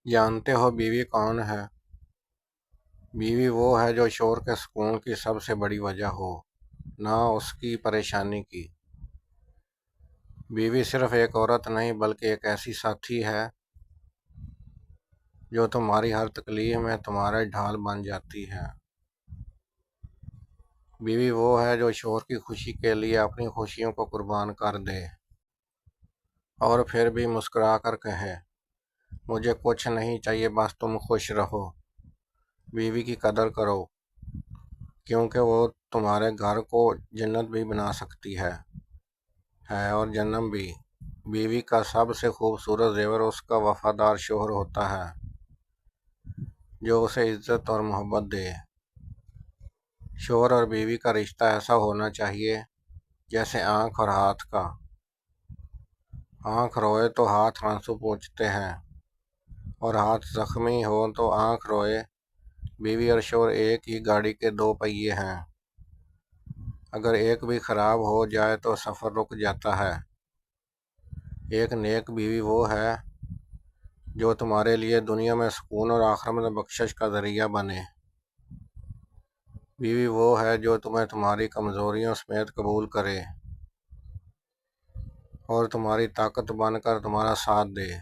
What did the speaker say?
جانتے ہو بیوی کون ہے؟ بیوی وہ ہے جو شوہر کے سکون کی سب سے بڑی وجہ ہو، نہ اس کی پریشانی کی۔ بیوی صرف ایک عورت نہیں بلکہ ایک ایسی ساتھی ہے جو تمہاری ہر تکلیف میں تمہارا ڈھال بن جاتی ہے۔ بیوی وہ ہے جو شوہر کی خوشی کے لیے اپنی خوشیوں کو قربان کر دے اور پھر بھی مسکرا کر کہے، مجھے کچھ نہیں چاہیے، بس تم خوش رہو۔ بیوی کی قدر کرو، کیونکہ وہ تمہارے گھر کو جنت بھی بنا سکتی ہے اور جنم بھی۔ بیوی کا سب سے خوبصورت زیور اس کا وفادار شوہر ہوتا ہے جو اسے عزت اور محبت دے۔ شوہر اور بیوی کا رشتہ ایسا ہونا چاہیے جیسے آنکھ اور ہاتھ کا۔ آنکھ روئے تو ہاتھ آنسو پوچھتے ہیں اور ہاتھ زخمی ہو تو آنکھ روئے۔ بیوی اور شوہر ایک ہی گاڑی کے دو پہیے ہیں، اگر ایک بھی خراب ہو جائے تو سفر رک جاتا ہے۔ ایک نیک بیوی وہ ہے جو تمہارے لیے دنیا میں سکون اور آخرت میں بخشش کا ذریعہ بنے۔ بیوی وہ ہے جو تمہیں تمہاری کمزوریوں سمیت قبول کرے اور تمہاری طاقت بن کر تمہارا ساتھ دے۔